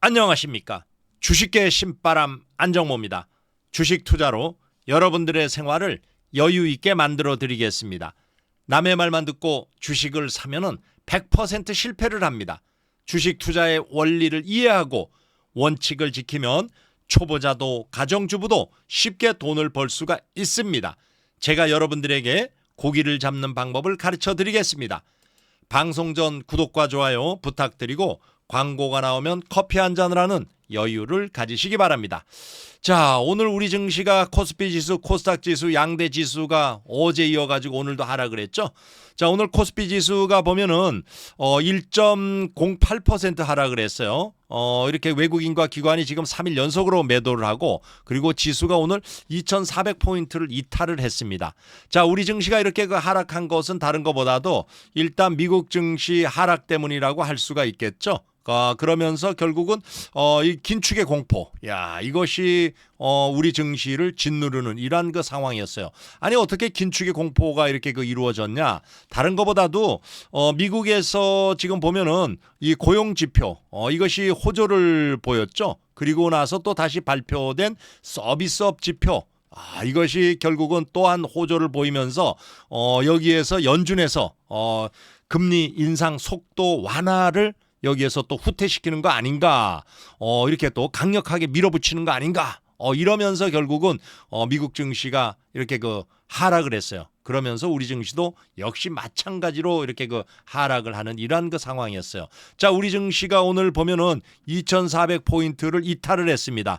안녕하십니까. 주식계의 신바람 안정모입니다. 주식 투자로 여러분들의 생활을 여유 있게 만들어 드리겠습니다. 남의 말만 듣고 주식을 사면은 100% 실패를 합니다. 주식 투자의 원리를 이해하고 원칙을 지키면 초보자도 가정주부도 쉽게 돈을 벌 수가 있습니다. 제가 여러분들에게 고기를 잡는 방법을 가르쳐 드리겠습니다. 방송 전 구독과 좋아요 부탁드리고 광고가 나오면 커피 한 잔을 하는 여유를 가지시기 바랍니다. 자, 오늘 우리 증시가 코스피 지수, 코스닥 지수, 양대 지수가 어제 이어가지고 오늘도 하락을 했죠. 자, 오늘 코스피 지수가 보면은 1.08% 하락을 했어요. 이렇게 외국인과 기관이 지금 3일 연속으로 매도를 하고, 그리고 지수가 오늘 2,400포인트를 이탈을 했습니다. 자, 우리 증시가 이렇게 하락한 것은 다른 것보다도 일단 미국 증시 하락 때문이라고 할 수가 있겠죠. 그러면서 결국은 이 긴축의 공포, 이것이 우리 증시를 짓누르는 이러한 그 상황이었어요. 아니, 어떻게 긴축의 공포가 이렇게 이루어졌냐? 다른 것보다도 미국에서 지금 보면은 이 고용 지표 이것이 호조를 보였죠. 그리고 나서 또 다시 발표된 서비스업 지표. 이것이 결국은 또한 호조를 보이면서 여기에서 연준에서 금리 인상 속도 완화를 여기에서 또 후퇴시키는 거 아닌가, 이렇게 또 강력하게 밀어붙이는 거 아닌가, 이러면서 결국은 미국 증시가 이렇게 하락을 했어요. 그러면서 우리 증시도 역시 마찬가지로 이렇게 하락을 하는 이러한 상황이었어요. 자, 우리 증시가 오늘 보면은 2,400포인트를 이탈을 했습니다.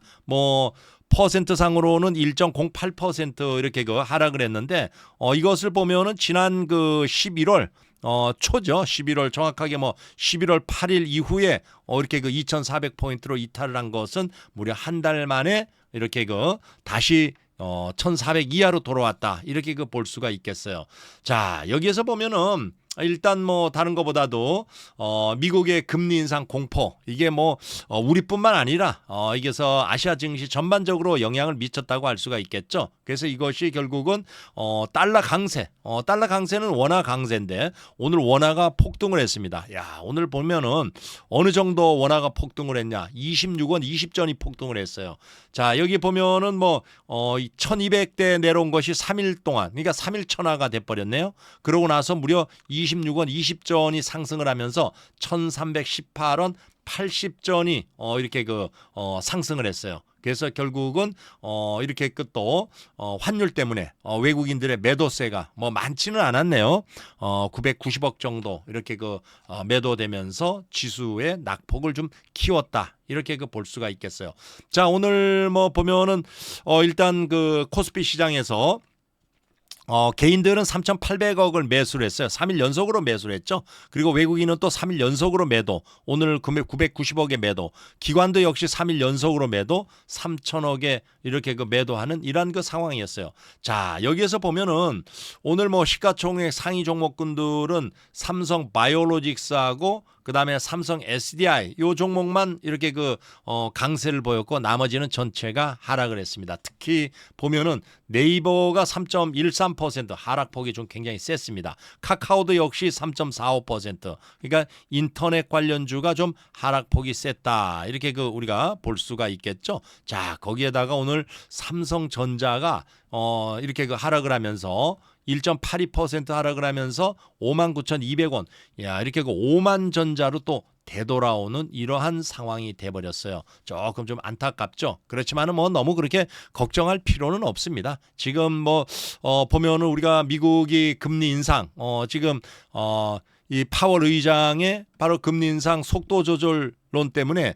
퍼센트 상으로는 1.08% 이렇게 하락을 했는데, 이것을 보면은 지난 11월 초죠. 11월 정확하게 11월 8일 이후에 이렇게 2,400포인트로 이탈을 한 것은 무려 한 달 만에 이렇게 다시 1,400 이하로 돌아왔다. 이렇게 볼 수가 있겠어요. 자, 여기에서 보면은 일단 다른 것보다도 미국의 금리 인상 공포, 이게 우리뿐만 아니라 이게서 아시아 증시 전반적으로 영향을 미쳤다고 할 수가 있겠죠. 그래서 이것이 결국은 달러 강세, 달러 강세는 원화 강세인데 오늘 원화가 폭등을 했습니다. 오늘 보면은 어느 정도 원화가 폭등을 했냐? 26원 20전이 폭등을 했어요. 자, 여기 보면은 1200대 내려온 것이 3일 동안, 그러니까 3일 천하가 돼버렸네요. 그러고 나서 무려 26원 20전이 상승을 하면서 1318원 80전이 이렇게 상승을 했어요. 그래서 결국은 이렇게 또 환율 때문에 외국인들의 매도세가 많지는 않았네요. 990억 정도 이렇게 매도되면서 지수의 낙폭을 좀 키웠다. 이렇게 볼 수가 있겠어요. 자, 오늘 보면은 일단 코스피 시장에서 개인들은 3,800억을 매수를 했어요. 3일 연속으로 매수를 했죠. 그리고 외국인은 또 3일 연속으로 매도, 오늘 금액 990억의 매도, 기관도 역시 3일 연속으로 매도, 3,000억에 이렇게 매도하는 이러한 상황이었어요. 자, 여기에서 보면은 오늘 시가총액 상위 종목군들은 삼성 바이오로직스하고 그다음에 삼성 SDI 요 종목만 이렇게 강세를 보였고 나머지는 전체가 하락을 했습니다. 특히 보면은 네이버가 3.13% 하락폭이 좀 굉장히 셌습니다. 카카오도 역시 3.45%. 그러니까 인터넷 관련주가 좀 하락폭이 셌다. 이렇게 우리가 볼 수가 있겠죠. 자, 거기에다가 오늘 삼성전자가 이렇게 하락을 하면서 1.82% 하락을 하면서 59,200원. 이렇게 5만 전자로 또 되돌아오는 이러한 상황이 돼버렸어요. 조금 좀 안타깝죠. 그렇지만은 너무 그렇게 걱정할 필요는 없습니다. 지금 보면은 우리가 미국이 금리 인상, 지금 이 파월 의장의 바로 금리 인상 속도 조절론 때문에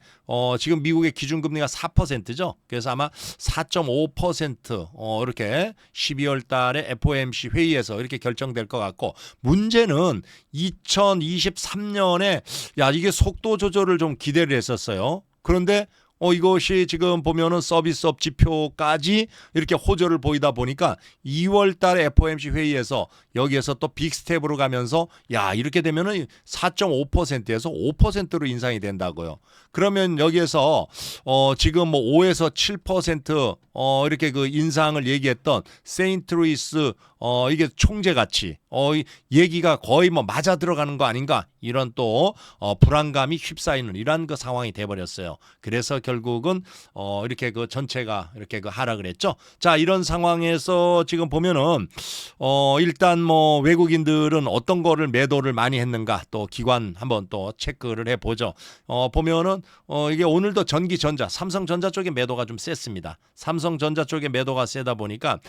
지금 미국의 기준금리가 4%죠. 그래서 아마 4.5% 이렇게 12월 달에 FOMC 회의에서 이렇게 결정될 것 같고, 문제는 2023년에 이게 속도 조절을 좀 기대를 했었어요. 그런데 이것이 지금 보면은 서비스업 지표까지 이렇게 호조를 보이다 보니까 2월 달에 FOMC 회의에서 여기에서 또 빅스텝으로 가면서 야, 이렇게 되면은 4.5%에서 5%로 인상이 된다고요. 그러면 여기에서 지금 뭐 5에서 7% 이렇게 그 인상을 얘기했던 세인트루이스 이게 총재 가치 이 얘기가 거의 뭐 맞아 들어가는 거 아닌가 이런 또 불안감이 휩싸이는 이런 그 상황이 돼 버렸어요. 그래서 결국은 이렇게 그 전체가 이렇게 그 하락을 했죠. 자, 이런 상황에서 지금 보면은 일단 뭐 외국인들은 어떤 거를 매도를 많이 했는가 또 기관 한번 또 체크를 해 보죠. 보면은 이게 오늘도 전기전자, 삼성전자 쪽에 매도가 좀 셌습니다. 삼성전자 쪽에 매도가 세다 보니까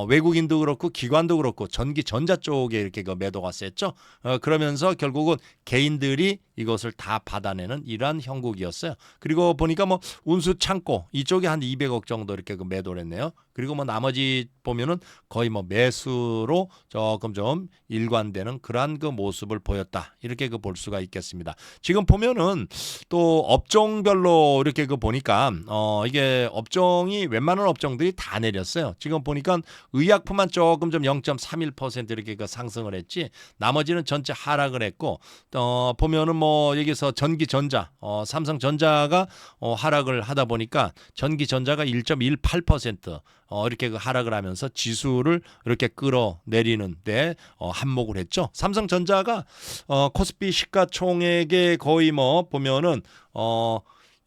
외국인도 그렇고 기관도 그렇고 전기전자 쪽에 이렇게 그 매도가 셌죠. 그러면서 결국은 개인들이 이것을 다 받아내는 이러한 형국이었어요. 그리고 보니까 뭐 운수 창고 이쪽에 한 200억 정도 이렇게 그 매도를 했네요. 그리고 뭐 나머지 보면은 거의 뭐 매수로 조금 좀 일관되는 그러한 그 모습을 보였다. 이렇게 그 볼 수가 있겠습니다. 지금 보면은 또 업종별로 이렇게 그 보니까 이게 업종이 웬만한 업종들이 다 내렸어요. 지금 보니까 의약품만 조금 좀 0.31% 이렇게 그 상승을 했지 나머지는 전체 하락을 했고 보면은 뭐 여기서 전기전자 삼성전자가 하락을 하다 보니까 전기전자가 1.18% 이렇게 그 하락을 하면서 지수를 이렇게 끌어내리는데 한몫을 했죠. 삼성전자가 코스피 시가총액의 거의 뭐 보면은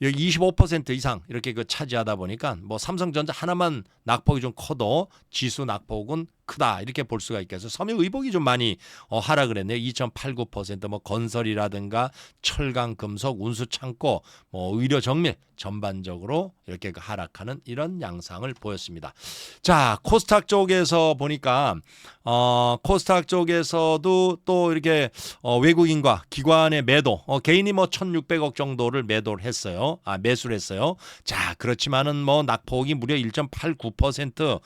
여기 25% 이상 이렇게 그 차지하다 보니까 뭐 삼성전자 하나만 낙폭이 좀 커도 지수 낙폭은 크다 이렇게 볼 수가 있겠어요. 섬유의복이 좀 많이 하락을 했네요. 2.89%뭐 건설이라든가 철강, 금속, 운수창고, 뭐 의료정밀 전반적으로 이렇게 그 하락하는 이런 양상을 보였습니다. 자, 코스닥 쪽에서 보니까 코스닥 쪽에서도 또 이렇게 외국인과 기관의 매도, 개인이 뭐 1,600억 정도를 매도를 했어요. 매수를 했어요. 자, 그렇지만은 뭐 낙폭이 무려 1.89%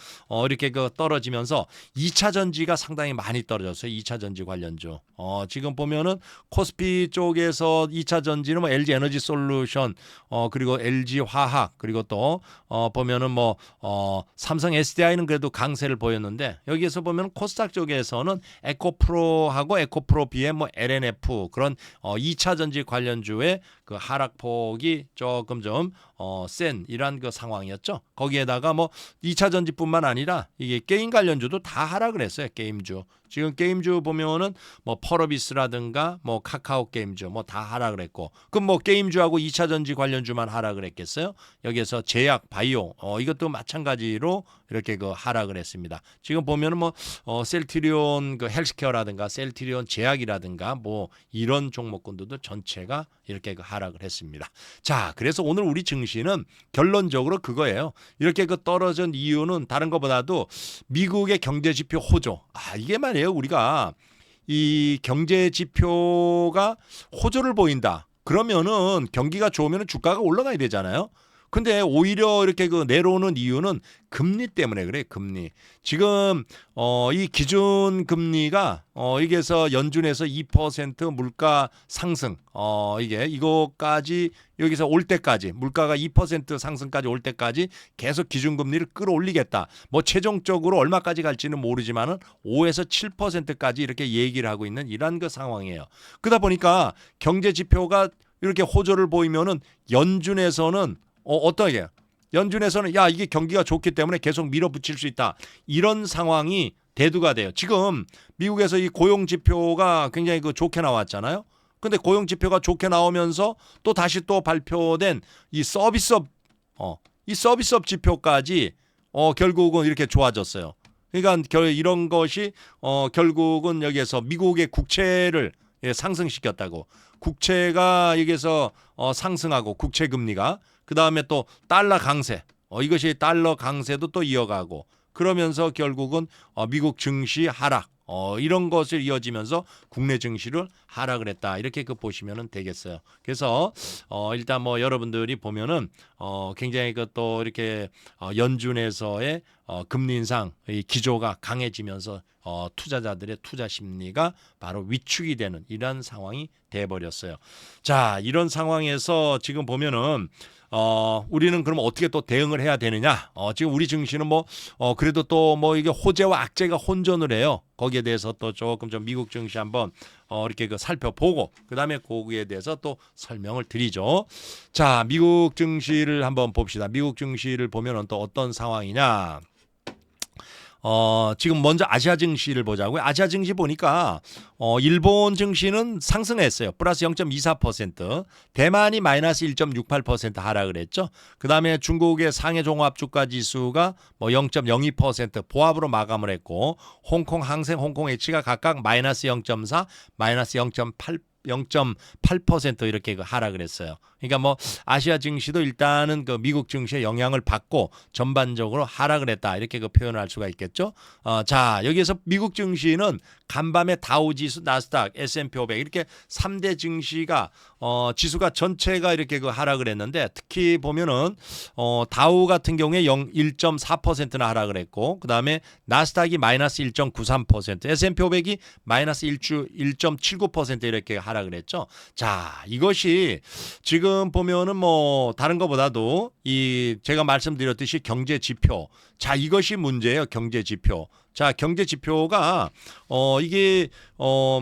이렇게 그 떨어지면서 2차 전지가 상당히 많이 떨어졌어요. 2차 전지 관련주. 지금 보면은 코스피 쪽에서 2차 전지는 뭐 LG 에너지 솔루션 그리고 LG 화학 그리고 또 보면은 뭐 삼성 SDI는 그래도 강세를 보였는데 여기에서 보면 코스닥 쪽에서는 에코프로하고 에코프로 BM 뭐 LNF 그런 2차 전지 관련주의 그 하락폭이 조금 좀 센 이러한 그 상황이었죠. 거기에다가 뭐 2차 전지뿐만 아니라 이게 게임 관련주도 다 하락을 했어요. 게임주. 지금 게임주 보면은 뭐 펄어비스라든가 뭐 카카오 게임주 뭐 다 하락을 했고 그럼 뭐 게임주하고 2차 전지 관련주만 하락을 했겠어요? 여기에서 제약, 바이오 이것도 마찬가지로 이렇게 그 하락을 했습니다. 지금 보면은 뭐 셀트리온 그 헬스케어라든가 셀트리온 제약이라든가 뭐 이런 종목군들도 전체가 이렇게 그 하락을 했습니다. 자, 그래서 오늘 우리 증시는 결론적으로 그거예요. 이렇게 그 떨어진 이유는 다른 것보다도 미국의 경제 지표 호조. 이게 말이에요. 우리가 이 경제 지표가 호조를 보인다. 그러면은 경기가 좋으면 주가가 올라가야 되잖아요. 근데 오히려 이렇게 그 내려오는 이유는 금리 때문에 그래. 금리. 지금 이 기준 금리가 이게서 연준에서 2% 물가 상승 이거까지 여기서 올 때까지 물가가 2% 상승까지 올 때까지 계속 기준 금리를 끌어올리겠다. 뭐 최종적으로 얼마까지 갈지는 모르지만은 5에서 7%까지 이렇게 얘기를 하고 있는 이런 그 상황이에요. 그러다 보니까 경제 지표가 이렇게 호조를 보이면은 연준에서는 어떠게? 연준에서는 야 이게 경기가 좋기 때문에 계속 밀어붙일 수 있다. 이런 상황이 대두가 돼요. 지금 미국에서 이 고용 지표가 굉장히 그 좋게 나왔잖아요. 근데 고용 지표가 좋게 나오면서 또 다시 또 발표된 이 서비스업 지표까지 결국은 이렇게 좋아졌어요. 그러니까 이런 것이 결국은 여기에서 미국의 국채를 상승시켰다고. 국채가 여기서 상승하고 국채 금리가 그 다음에 또 달러 강세 이것이 달러 강세도 또 이어가고 그러면서 결국은 미국 증시 하락 이런 것을 이어지면서 국내 증시를 하락을 했다 이렇게 그 보시면 되겠어요. 그래서 일단 뭐 여러분들이 보면은 굉장히 그 또 이렇게 연준에서의 금리 인상 이 기조가 강해지면서 투자자들의 투자 심리가 바로 위축이 되는 이런 상황이 돼 버렸어요. 자, 이런 상황에서 지금 보면은 우리는 그럼 어떻게 또 대응을 해야 되느냐? 지금 우리 증시는 뭐 그래도 또 뭐 이게 호재와 악재가 혼전을 해요. 거기에 대해서 또 조금 좀 미국 증시 한번 이렇게 그 살펴보고 그다음에 거기에 대해서 또 설명을 드리죠. 자, 미국 증시를 한번 봅시다. 미국 증시를 보면은 또 어떤 상황이냐? 지금 먼저 아시아 증시를 보자고요. 아시아 증시 보니까 일본 증시는 상승했어요. 플러스 0.24%. 대만이 마이너스 1.68% 하락을 했죠. 그다음에 중국의 상해 종합주가 지수가 뭐 0.02% 보합으로 마감을 했고 홍콩 항생 홍콩 H가 각각 마이너스 0.4, 마이너스 0.8% 이렇게 하락을 했어요. 그러니까 뭐 아시아 증시도 일단은 그 미국 증시의 영향을 받고 전반적으로 하락을 했다 이렇게 그 표현을 할 수가 있겠죠. 자, 여기에서 미국 증시는 간밤에 다우지수, 나스닥, S&P 500 이렇게 3대 증시가 지수가 전체가 이렇게 그 하락을 했는데 특히 보면은 다우 같은 경우에 1.4%나 하락을 했고 그다음에 나스닥이 마이너스 1.93%, S&P 500이 마이너스 1.79% 이렇게 하락을 했죠. 자, 이것이 지금 보면은 뭐 다른 것보다도 이 제가 말씀드렸듯이 경제 지표. 자, 이것이 문제예요. 경제 지표. 자, 경제 지표가 이게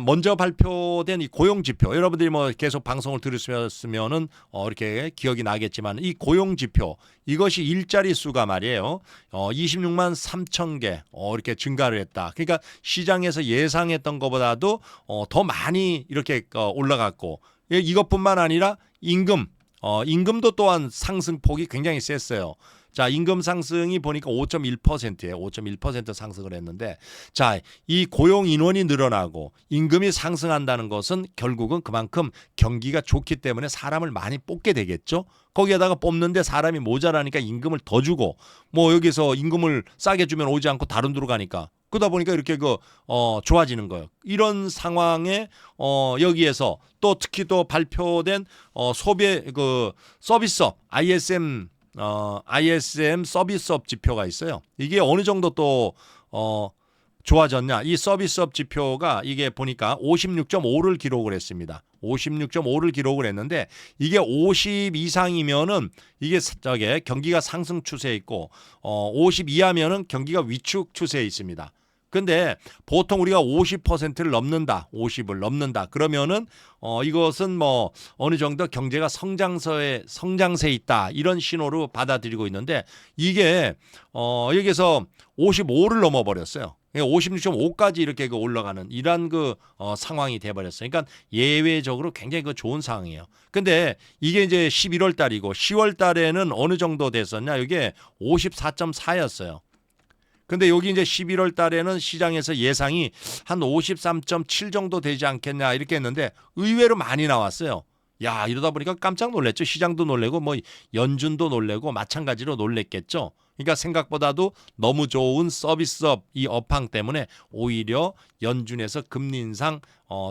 먼저 발표된 이 고용 지표. 여러분들이 뭐 계속 방송을 들으셨으면은 이렇게 기억이 나겠지만 이 고용 지표 이것이 일자리 수가 말이에요. 26만 3천 개 이렇게 증가를 했다. 그러니까 시장에서 예상했던 것보다도 더 많이 이렇게 올라갔고 이것뿐만 아니라 임금도 또한 상승폭이 굉장히 셌어요. 자, 임금 상승이 보니까 5.1%예요. 5.1% 상승을 했는데 자, 이 고용 인원이 늘어나고 임금이 상승한다는 것은 결국은 그만큼 경기가 좋기 때문에 사람을 많이 뽑게 되겠죠. 거기에다가 뽑는데 사람이 모자라니까 임금을 더 주고 뭐 여기서 임금을 싸게 주면 오지 않고 다른 데로 가니까 그러다 보니까 이렇게 좋아지는 거예요. 이런 상황에 여기에서 또 특히 또 발표된 소비 서비스업 ISM 서비스업 지표가 있어요. 이게 어느 정도 또 좋아졌냐? 이 서비스업 지표가 이게 보니까 56.5를 기록을 했습니다. 56.5를 기록을 했는데 이게 50 이상이면은 이게 경기가 상승 추세에 있고 50 이하면은 경기가 위축 추세에 있습니다. 근데 보통 우리가 50%를 넘는다, 50을 넘는다. 그러면은 이것은 뭐 어느 정도 경제가 성장세에 있다 이런 신호로 받아들이고 있는데 이게 여기서 55를 넘어버렸어요. 56.5까지 이렇게 올라가는 이런 상황이 돼버렸어요. 그러니까 예외적으로 굉장히 좋은 상황이에요. 근데 이게 이제 11월 달이고 10월 달에는 어느 정도 됐었냐? 이게 54.4였어요. 근데 여기 이제 11월 달에는 시장에서 예상이 한 53.7 정도 되지 않겠냐 이렇게 했는데 의외로 많이 나왔어요. 야, 이러다 보니까 깜짝 놀랐죠. 시장도 놀래고 뭐 연준도 놀래고 마찬가지로 놀랬겠죠. 그러니까 생각보다도 너무 좋은 서비스업 이 업황 때문에 오히려 연준에서 금리 인상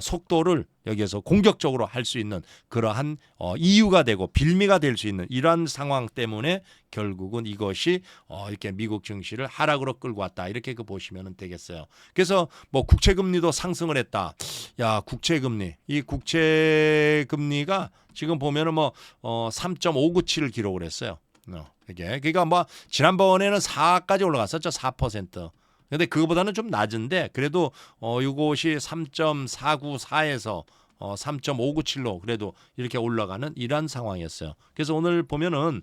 속도를 여기에서 공격적으로 할 수 있는 그러한 이유가 되고 빌미가 될 수 있는 이러한 상황 때문에 결국은 이것이 이렇게 미국 증시를 하락으로 끌고 왔다 이렇게 보시면 되겠어요. 그래서 뭐 국채금리도 상승을 했다. 야, 국채금리가 지금 보면은 뭐 3.597을 기록을 했어요. 그러니까 뭐 지난번에는 4까지 올라갔었죠. 4%. 근데 그거보다는 좀 낮은데 그래도 이것이 3.494에서 3.597로 그래도 이렇게 올라가는 이러한 상황이었어요. 그래서 오늘 보면은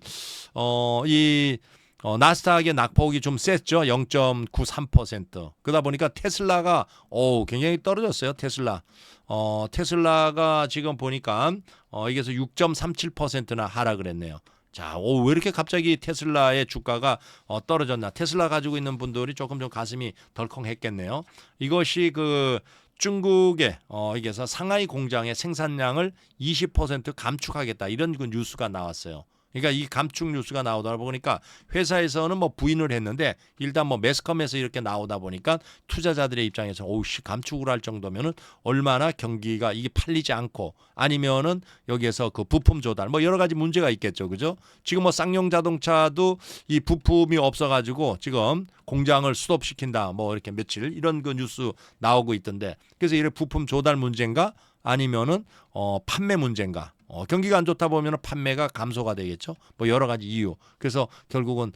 나스닥의 낙폭이 좀 셌죠. 0.93%. 그러다 보니까 테슬라가 굉장히 떨어졌어요. 테슬라가 지금 보니까 이게서 6.37%나 하락을 했네요. 자, 왜 이렇게 갑자기 테슬라의 주가가 떨어졌나? 테슬라 가지고 있는 분들이 조금 좀 가슴이 덜컹했겠네요. 이것이 중국의 이게서 상하이 공장의 생산량을 20% 감축하겠다 이런 뉴스가 나왔어요. 그러니까 이 감축 뉴스가 나오다 보니까 회사에서는 뭐 부인을 했는데 일단 뭐 매스컴에서 이렇게 나오다 보니까 투자자들의 입장에서 감축을 할 정도면은 얼마나 경기가 이게 팔리지 않고 아니면은 여기에서 부품 조달 뭐 여러 가지 문제가 있겠죠. 그죠? 지금 뭐 쌍용 자동차도 이 부품이 없어 가지고 지금 공장을 스톱시킨다. 뭐 이렇게 며칠 이런 뉴스 나오고 있던데. 그래서 이래 부품 조달 문제인가 아니면은 판매 문제인가? 경기가 안 좋다 보면 판매가 감소가 되겠죠. 뭐 여러 가지 이유. 그래서 결국은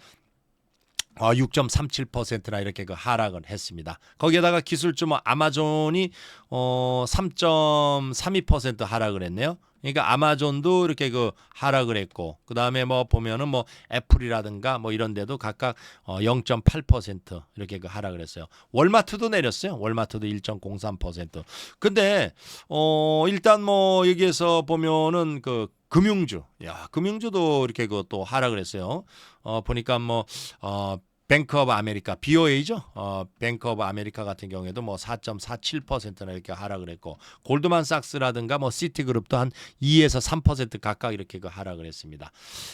6.37%나 이렇게 그 하락을 했습니다. 거기에다가 기술주 아마존이 3.32% 하락을 했네요. 그러니까 아마존도 이렇게 그 하락을 했고, 그 다음에 뭐 보면은 뭐 애플이라든가 뭐 이런 데도 각각 0.8% 이렇게 그 하락을 했어요. 월마트도 내렸어요. 월마트도 1.03%. 근데 일단 뭐 여기에서 보면은 그 금융주도 이렇게 그 또 하락을 했어요. 보니까 뭐 뱅크 오브 아메리카 BOA죠. 뱅크 오브 아메리카 같은 경우에도 뭐 4.47%나 이렇게 하락을 했고, 골드만삭스라든가 뭐 시티그룹도 한 2에서 3% 각각 이렇게 그 하락을 했습니다.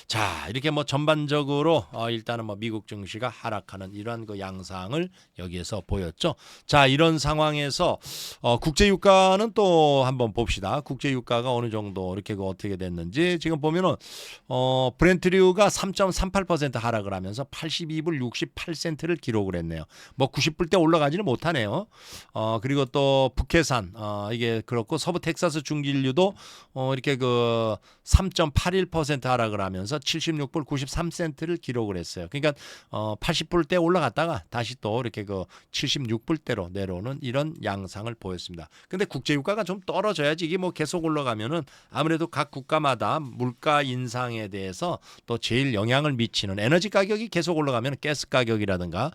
자, 이렇게 뭐 전반적으로 일단은 뭐 미국 증시가 하락하는 이러한 그 양상을 여기에서 보였죠. 자, 이런 상황에서 국제 유가는 또 한번 봅시다. 국제 유가가 어느 정도 이렇게 그 어떻게 됐는지 지금 보면은 브렌트류가 3.38% 하락을 하면서 82불 68센트를 기록을 했네요. 뭐 90불대 올라가지는 못하네요. 그리고 또 북해산 이게 그렇고, 서부 텍사스 중진류도 이렇게 그 3.81% 하락을 하면서 76불 93센트를 기록을 했어요. 그러니까 80불대 올라갔다가 다시 또 이렇게 그 76불대로 내려오는 이런 양상을 보였습니다. 근데 국제 유가가 좀 떨어져야지 이게 뭐 계속 올라가면은 아무래도 각 국가마다 물가 인상에 대해서 또 제일 영향을 미치는, 에너지 가격이 계속 올라가면 가스 가격이라든가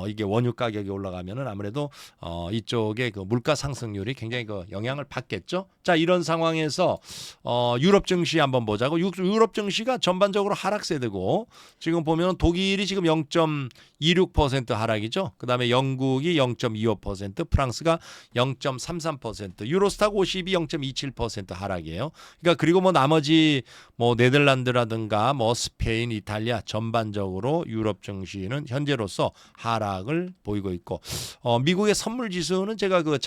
이게 원유 가격이 올라가면은 아무래도 이쪽에 그 물가 상승률이 굉장히 그 영향을 받겠죠. 자, 이런 상황에서 유럽 증시 한번 보자고. 유럽 증시가 전반적으로 하락세되고, 지금 보면 독일이 지금 0.26% 하락이죠. 그다음에 영국이 0.25%, 프랑스가 0.33%, 유로스탁 50이 0.27% 하락이에요. 그러니까 그리고 뭐 나머지 뭐 네덜란드라든가 뭐 스페인, 이탈리아 전반적으로 유럽 증시는 현재로서 하락을 보이고 있고, 미국의 선물 지수는 제가 그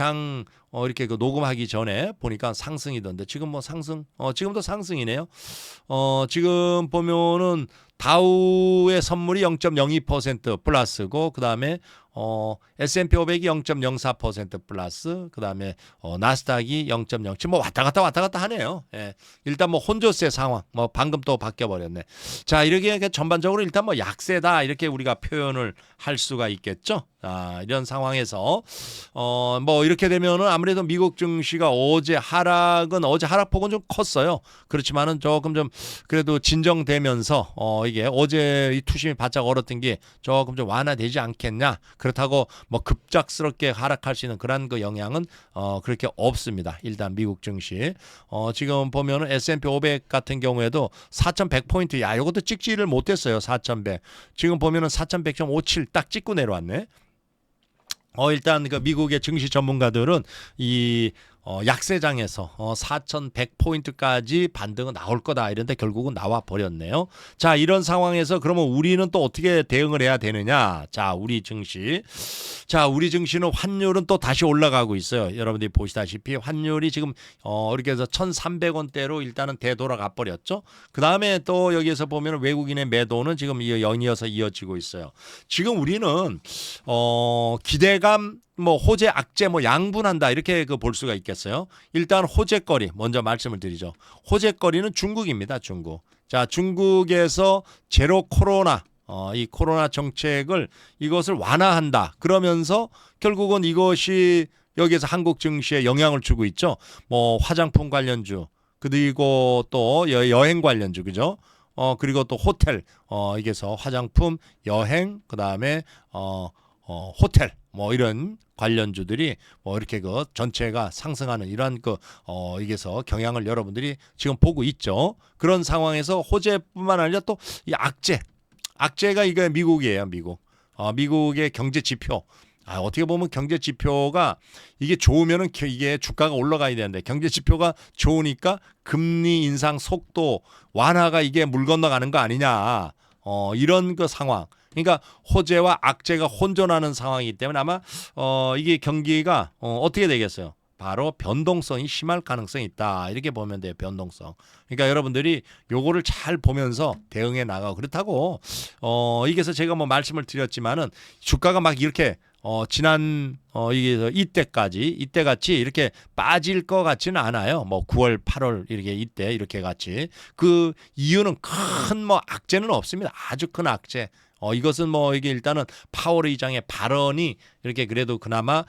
이렇게 그 녹음하기 전에 보니까 상승이던데 지금 뭐 지금도 상승이네요. 지금 보면은 다우의 선물이 0.02% 플러스고, 그다음에 S&P 500이 0.04% 플러스, 그다음에 나스닥이 0.07, 뭐 왔다 갔다 하네요. 예. 일단 뭐 혼조세 상황, 뭐 방금 또 바뀌어 버렸네. 자, 이렇게 전반적으로 일단 뭐 약세다 이렇게 우리가 표현을 할 수가 있겠죠. 이런 상황에서 뭐 이렇게 되면은 아무래도 미국 증시가 어제 하락폭은 좀 컸어요. 그렇지만은 조금 좀 그래도 진정되면서 이게 어제 이 투심이 바짝 얼었던 게 조금 좀 완화되지 않겠냐. 그렇다고 뭐 급작스럽게 하락할 수 있는 그런 그 영향은 그렇게 없습니다. 일단 미국 증시 지금 보면은 S&P 500 같은 경우에도 4,100포인트, 야, 이것도 찍지를 못했어요. 4,100. 지금 보면은 4,100.57 딱 찍고 내려왔네. 일단 그 미국의 증시 전문가들은 이 약세장에서 4,100포인트까지 반등은 나올 거다 이런데 결국은 나와 버렸네요. 자, 이런 상황에서 그러면 우리는 또 어떻게 대응을 해야 되느냐? 자, 우리 증시는 환율은 또 다시 올라가고 있어요. 여러분들이 보시다시피 환율이 지금 이렇게 해서 1,300원대로 일단은 되돌아가 버렸죠. 그다음에 또 여기에서 보면 외국인의 매도는 지금 연이어서 이어지고 있어요. 지금 우리는 기대감, 뭐 호재, 악재, 뭐 양분한다 이렇게 그 볼 수가 있겠어요. 일단 호재거리 먼저 말씀을 드리죠. 호재거리는 중국입니다. 중국. 자, 중국에서 제로 코로나 이 코로나 정책을 이것을 완화한다. 그러면서 결국은 이것이 여기에서 한국 증시에 영향을 주고 있죠. 뭐 화장품 관련주, 그리고 또 여행 관련주, 그죠? 그리고 또 호텔, 이게서 화장품, 여행, 그다음에 호텔, 뭐 이런 관련주들이 뭐 이렇게 그 전체가 상승하는 이러한 이게서 경향을 여러분들이 지금 보고 있죠. 그런 상황에서 호재뿐만 아니라 또 이 악재가 이게 미국이에요. 미국의 경제 지표. 어떻게 보면 경제 지표가 이게 좋으면은 이게 주가가 올라가야 되는데, 경제 지표가 좋으니까 금리 인상 속도 완화가 이게 물 건너가는 거 아니냐. 이런 그 상황. 그러니까 호재와 악재가 혼존하는 상황이기 때문에 아마 이게 경기가 어떻게 되겠어요? 바로 변동성이 심할 가능성이 있다. 이렇게 보면 돼요. 변동성. 그러니까 여러분들이 요거를 잘 보면서 대응해 나가고, 그렇다고 이게서 제가 뭐 말씀을 드렸지만은 주가가 막 이렇게 지난 이게 이때 같이 이렇게 빠질 것 같지는 않아요. 뭐 9월, 8월 이렇게 같이. 그 이유는 큰 뭐 악재는 없습니다. 아주 큰 악재. 이것은 뭐 이게 일단은 파월 의장의 발언이 이렇게 그래도 그나마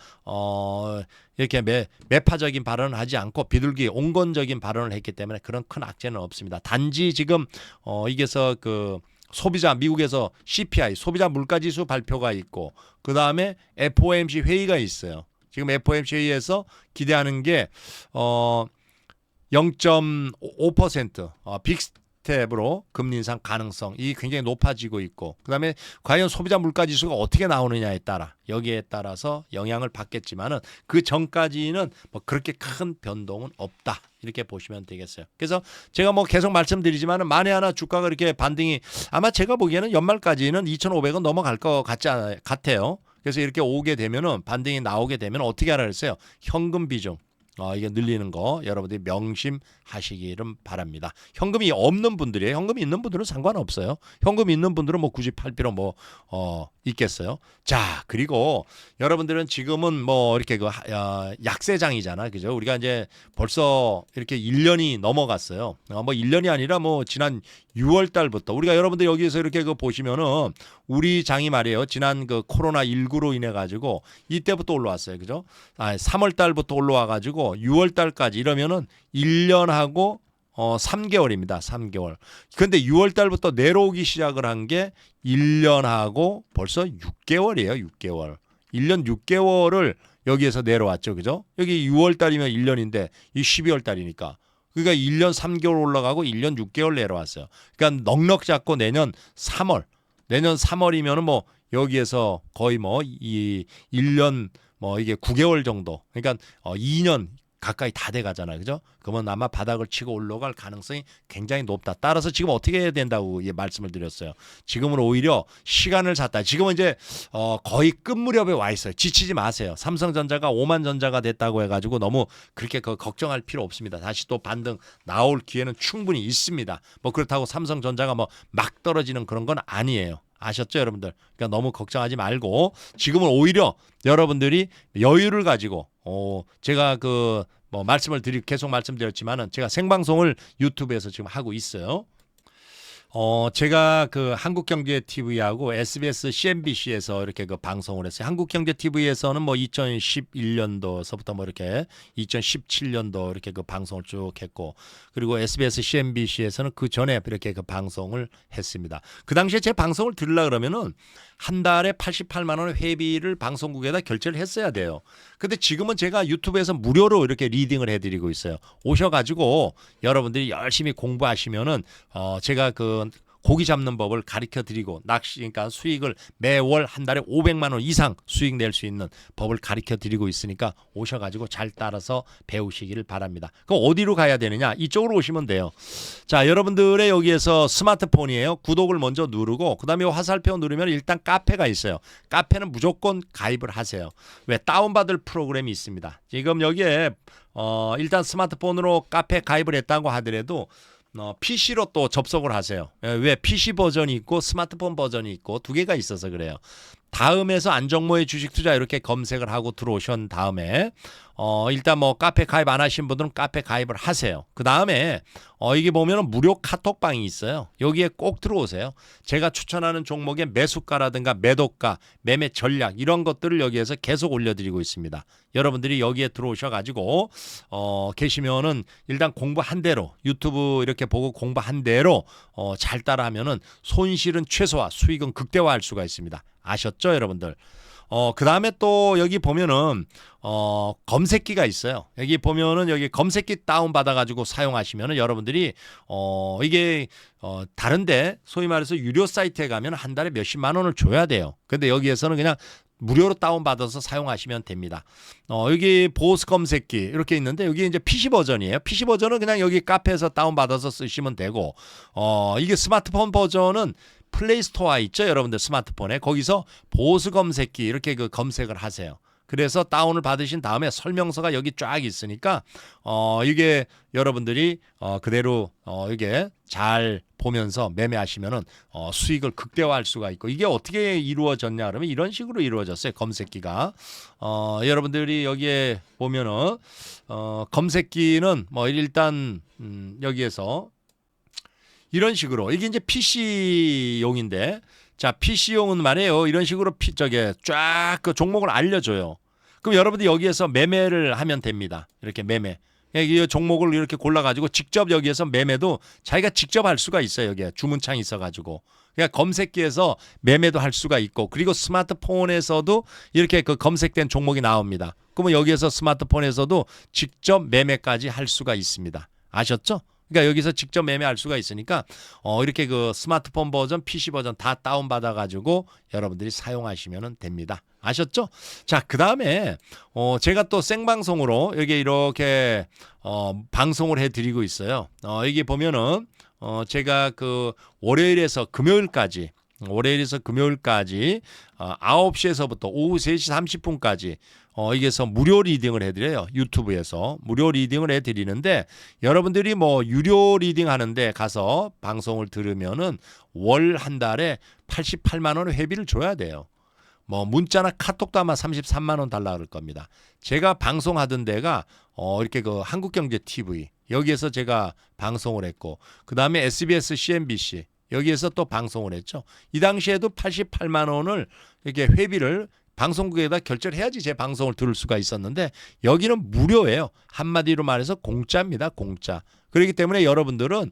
이렇게 매파적인 발언을 하지 않고 비둘기 온건적인 발언을 했기 때문에 그런 큰 악재는 없습니다. 단지 지금 이게서 그 소비자 미국에서 CPI 소비자 물가지수 발표가 있고 그 다음에 FOMC 회의가 있어요. 지금 FOMC 회의에서 기대하는 게 0.5% 빅스텝으로 금리 인상 가능성이 굉장히 높아지고 있고 그 다음에 과연 소비자 물가지수가 어떻게 나오느냐에 따라 여기에 따라서 영향을 받겠지만은 그 전까지는 뭐 그렇게 큰 변동은 없다. 이렇게 보시면 되겠어요. 그래서 제가 뭐 계속 말씀드리지만은 만에 하나 주가가 이렇게 반등이 아마 제가 보기에는 연말까지는 2,500원 넘어갈 것 같아요. 그래서 이렇게 오게 되면은 반등이 나오게 되면 어떻게 하라 그랬어요? 현금 비중. 이게 늘리는 거 여러분들이 명심하시기를 바랍니다. 현금이 없는 분들이에요. 현금이 있는 분들은 상관없어요. 현금 있는 분들은 뭐 굳이 팔 필요 있겠어요. 자, 그리고 여러분들은 지금은 뭐 이렇게 약세장이잖아. 그죠? 우리가 이제 벌써 이렇게 1년이 넘어갔어요. 뭐 1년이 아니라 뭐 지난 6월 달부터 우리가 여러분들 여기에서 이렇게 보시면은 우리 장이 말이에요. 지난 그 코로나 19로 인해 가지고 이때부터 올라왔어요. 그죠? 3월 달부터 올라와 가지고 6월 달까지 이러면은 1년하고 3개월입니다. 3개월. 근데 6월 달부터 내려오기 시작을 한 게 1년하고 벌써 6개월이에요. 6개월. 1년 6개월을 여기에서 내려왔죠. 그죠? 여기 6월 달이면 1년인데 이 12월 달이니까. 그러니까 1년 3개월 올라가고 1년 6개월 내려왔어요. 그러니까 넉넉 잡고 내년 3월이면은 뭐 여기에서 거의 뭐 이 1년 뭐 이게 9개월 정도. 그러니까 2년 가까이 다 돼 가잖아요. 그죠? 그러면 아마 바닥을 치고 올라갈 가능성이 굉장히 높다. 따라서 지금 어떻게 해야 된다고 말씀을 드렸어요. 지금은 오히려 시간을 샀다. 지금은 이제 거의 끝 무렵에 와 있어요. 지치지 마세요. 삼성전자가 5만 전자가 됐다고 해가지고 너무 그렇게 걱정할 필요 없습니다. 다시 또 반등 나올 기회는 충분히 있습니다. 뭐 그렇다고 삼성전자가 뭐 막 떨어지는 그런 건 아니에요. 아셨죠, 여러분들? 그러니까 너무 걱정하지 말고 지금은 오히려 여러분들이 여유를 가지고 제가 뭐 계속 말씀드렸지만은 제가 생방송을 유튜브에서 지금 하고 있어요. 제가 그 한국경제TV하고 SBS, CNBC에서 이렇게 방송을 했어요. 한국경제TV에서는 뭐 2011년도서부터 뭐 이렇게 2017년도 이렇게 방송을 쭉 했고, 그리고 SBS, CNBC에서는 그 전에 이렇게 방송을 했습니다. 그 당시에 제 방송을 들으려 그러면은 한 달에 88만 원의 회비를 방송국에다 결제를 했어야 돼요. 근데 지금은 제가 유튜브에서 무료로 이렇게 리딩을 해드리고 있어요. 오셔가지고 여러분들이 열심히 공부하시면은 제가 고기 잡는 법을 가르쳐 드리고 그러니까 수익을 매월 한 달에 500만 원 이상 수익 낼 수 있는 법을 가르쳐 드리고 있으니까 오셔가지고 잘 따라서 배우시기를 바랍니다. 그럼 어디로 가야 되느냐? 이쪽으로 오시면 돼요. 자, 여러분들의 여기에서 스마트폰이에요. 구독을 먼저 누르고 그다음에 화살표 누르면 일단 카페가 있어요. 카페는 무조건 가입을 하세요. 왜? 다운받을 프로그램이 있습니다. 지금 여기에 일단 스마트폰으로 카페 가입을 했다고 하더라도 PC로 또 접속을 하세요. 왜? PC 버전이 있고 스마트폰 버전이 있고 두 개가 있어서 그래요. 다음에서 안정모의 주식 투자 이렇게 검색을 하고 들어오신 다음에 일단 뭐 카페 가입 안 하신 분들은 카페 가입을 하세요. 그 다음에 이게 보면은 무료 카톡방이 있어요. 여기에 꼭 들어오세요. 제가 추천하는 종목의 매수가라든가 매도가, 매매 전략 이런 것들을 여기에서 계속 올려드리고 있습니다. 여러분들이 여기에 들어오셔가지고 계시면은 일단 공부한 대로 유튜브 이렇게 보고 공부한 대로 잘 따라하면은 손실은 최소화, 수익은 극대화할 수가 있습니다. 아셨죠, 여러분들? 그 다음에 또 여기 보면은 검색기가 있어요. 여기 보면은 여기 검색기 다운 받아가지고 사용하시면은 여러분들이 이게 다른데 소위 말해서 유료 사이트에 가면 한 달에 몇십만 원을 줘야 돼요. 근데 여기에서는 그냥 무료로 다운받아서 사용하시면 됩니다. 여기 보스 검색기 이렇게 있는데 여기 이제 PC 버전이에요. PC 버전은 그냥 여기 카페에서 다운받아서 쓰시면 되고 이게 스마트폰 버전은 플레이스토어 있죠, 여러분들 스마트폰에 거기서 보스 검색기 이렇게 검색을 하세요. 그래서 다운을 받으신 다음에 설명서가 여기 쫙 있으니까 이게 여러분들이 그대로 이게 잘 보면서 매매하시면은 수익을 극대화할 수가 있고, 이게 어떻게 이루어졌냐 그러면 이런 식으로 이루어졌어요. 검색기가 여러분들이 여기에 보면은 검색기는 뭐 일단 여기에서 이런 식으로, 이게 이제 PC용인데, 자, PC용은 말이에요. 이런 식으로 저게 쫙 그 종목을 알려줘요. 그럼 여러분들 여기에서 매매를 하면 됩니다. 이렇게 매매. 이 종목을 이렇게 골라가지고 직접 여기에서 매매도 자기가 직접 할 수가 있어요. 여기에 주문창이 있어가지고. 그러니까 검색기에서 매매도 할 수가 있고, 그리고 스마트폰에서도 이렇게 그 검색된 종목이 나옵니다. 그러면 여기에서 스마트폰에서도 직접 매매까지 할 수가 있습니다. 아셨죠? 그러니까 여기서 직접 매매할 수가 있으니까 이렇게 그 스마트폰 버전, PC 버전 다 다운받아 가지고 여러분들이 사용하시면 됩니다. 아셨죠? 자, 그다음에 제가 또 생방송으로 여기 이렇게 방송을 해 드리고 있어요. 여기 보면은 제가 그 월요일에서 금요일까지 9시에서부터 오후 3시 30분까지 여기서 무료 리딩을 해드려요. 유튜브에서 무료 리딩을 해드리는데, 여러분들이 뭐 유료 리딩 하는데 가서 방송을 들으면은 월 한 달에 88만 원의 회비를 줘야 돼요. 뭐 문자나 카톡도 아마 33만 원 달라 그럴 겁니다. 제가 방송하던 데가 이렇게 그 한국경제TV 여기에서 제가 방송을 했고, 그 다음에 SBS, CNBC 여기에서 또 방송을 했죠. 이 당시에도 88만 원을 이렇게 회비를 방송국에다 결제를 해야지 제 방송을 들을 수가 있었는데, 여기는 무료예요. 한마디로 말해서 공짜입니다. 공짜. 그렇기 때문에 여러분들은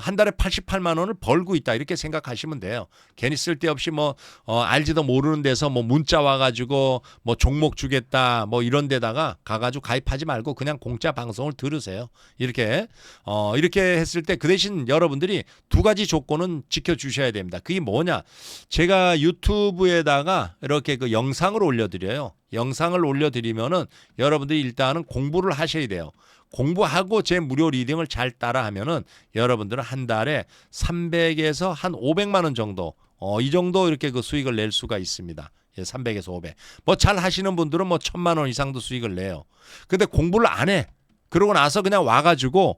한 달에 88만 원을 벌고 있다 이렇게 생각하시면 돼요. 괜히 쓸데없이 뭐 알지도 모르는 데서 뭐 문자 와가지고 뭐 종목 주겠다 뭐 이런 데다가 가가지고 가입하지 말고 그냥 공짜 방송을 들으세요. 이렇게 했을 때 그 대신 여러분들이 두 가지 조건은 지켜주셔야 됩니다. 그게 뭐냐? 제가 유튜브에다가 이렇게 그 영상을 올려드려요. 영상을 올려드리면은 여러분들이 일단은 공부를 하셔야 돼요. 공부하고 제 무료 리딩을 잘 따라하면은 여러분들은 한 달에 300에서 한 500만 원 정도, 이 정도 이렇게 그 수익을 낼 수가 있습니다. 300에서 500. 뭐 잘 하시는 분들은 뭐 1000만 원 이상도 수익을 내요. 근데 공부를 안 해. 그러고 나서 그냥 와가지고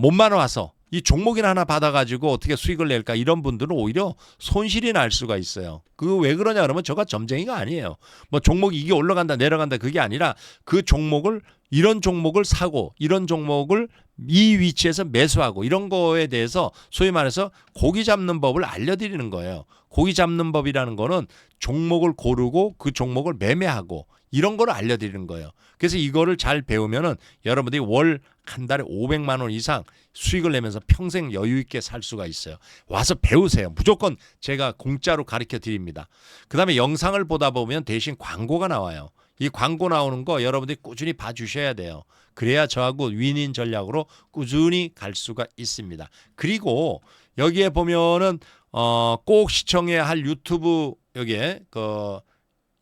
몸만 와서 이 종목이나 하나 받아가지고 어떻게 수익을 낼까, 이런 분들은 오히려 손실이 날 수가 있어요. 그거 왜 그러냐 그러면 저가 점쟁이가 아니에요. 뭐 종목이 이게 올라간다 내려간다 그게 아니라 그 종목을, 이런 종목을 사고 이런 종목을 이 위치에서 매수하고 이런 거에 대해서 소위 말해서 고기 잡는 법을 알려드리는 거예요. 고기 잡는 법이라는 거는 종목을 고르고 그 종목을 매매하고 이런 거를 알려드리는 거예요. 그래서 이거를 잘 배우면은 여러분들이 월 한 달에 500만 원 이상 수익을 내면서 평생 여유 있게 살 수가 있어요. 와서 배우세요. 무조건 제가 공짜로 가르쳐 드립니다. 그다음에 영상을 보다 보면 대신 광고가 나와요. 이 광고 나오는 거 여러분들이 꾸준히 봐주셔야 돼요. 그래야 저하고 윈윈 전략으로 꾸준히 갈 수가 있습니다. 그리고 여기에 보면은 꼭 시청해야 할 유튜브 여기에 그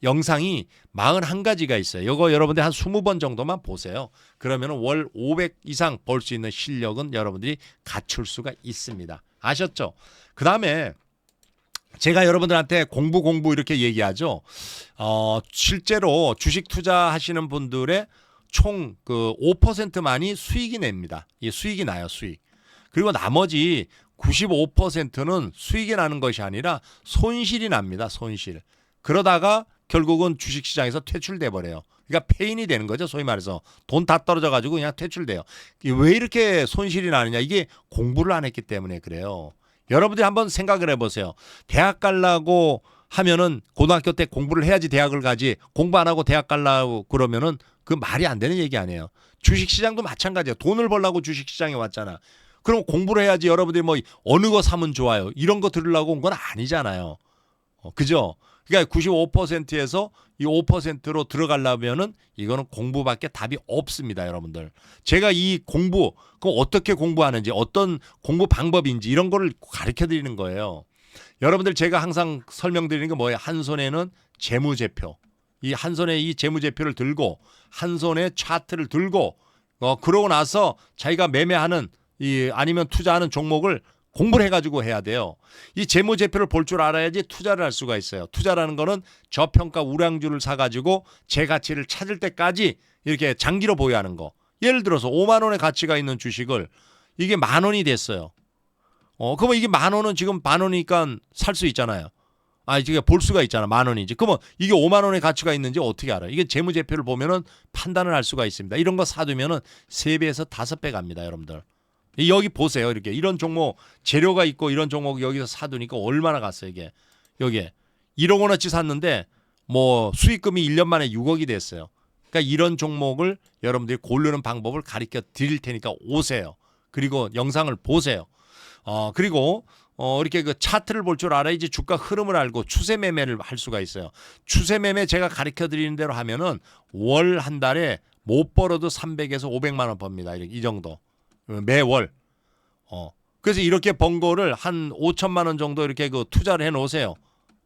영상이 41가지가 있어요. 이거 여러분들 한 20번 정도만 보세요. 그러면 월 500 이상 벌 수 있는 실력은 여러분들이 갖출 수가 있습니다. 아셨죠? 그 다음에 제가 여러분들한테 공부 이렇게 얘기하죠. 실제로 주식 투자하시는 분들의 총 그 5%만이 수익이 냅니다. 이 수익이 나요, 수익. 그리고 나머지 95%는 수익이 나는 것이 아니라 손실이 납니다, 손실. 그러다가 결국은 주식시장에서 퇴출돼 버려요. 그러니까 폐인이 되는 거죠. 소위 말해서 돈 다 떨어져 가지고 그냥 퇴출돼요. 왜 이렇게 손실이 나느냐? 이게 공부를 안 했기 때문에 그래요. 여러분들이 한번 생각을 해보세요. 대학 가려고 하면은 고등학교 때 공부를 해야지 대학을 가지, 공부 안 하고 대학 가려고 그러면은 그 말이 안 되는 얘기 아니에요. 주식시장도 마찬가지예요. 돈을 벌려고 주식시장에 왔잖아. 그럼 공부를 해야지. 여러분들이 뭐 어느 거 사면 좋아요, 이런 거 들으려고 온 건 아니잖아요. 그죠? 그러니까 95%에서 이 5%로 들어가려면은 이거는 공부밖에 답이 없습니다, 여러분들. 제가 이 공부, 그 어떻게 공부하는지, 어떤 공부 방법인지 이런 거를 가르쳐 드리는 거예요. 여러분들 제가 항상 설명드리는 게 뭐예요? 한 손에는 재무제표. 이 한 손에 이 재무제표를 들고 한 손에 차트를 들고 그러고 나서 자기가 매매하는 이 아니면 투자하는 종목을 공부를 해가지고 해야 돼요. 이 재무제표를 볼 줄 알아야지 투자를 할 수가 있어요. 투자라는 거는 저평가 우량주를 사가지고 제 가치를 찾을 때까지 이렇게 장기로 보유하는 거. 예를 들어서 5만 원의 가치가 있는 주식을 이게 10,000원이 됐어요. 그러면 이게 10,000원은 지금 10,000원이니까 살 수 있잖아요. 이게 볼 수가 있잖아. 10,000원이지. 그러면 이게 5만 원의 가치가 있는지 어떻게 알아요? 이게 재무제표를 보면은 판단을 할 수가 있습니다. 이런 거 사두면은 3배에서 5배 갑니다, 여러분들. 여기 보세요. 이렇게 이런 종목 재료가 있고 이런 종목 여기서 사두니까 얼마나 갔어요, 이게. 여기에 1억 원어치 샀는데 뭐 수익금이 1년 만에 6억이 됐어요. 그러니까 이런 종목을 여러분들이 고르는 방법을 가르쳐 드릴 테니까 오세요. 그리고 영상을 보세요. 그리고 이렇게 그 차트를 볼 줄 알아야지 주가 흐름을 알고 추세 매매를 할 수가 있어요. 추세 매매 제가 가르쳐 드리는 대로 하면은 월 한 달에 못 벌어도 300에서 500만 원 법니다. 이 정도. 매월. 그래서 이렇게 번 거를 한 5천만 원 정도 이렇게 그 투자를 해 놓으세요.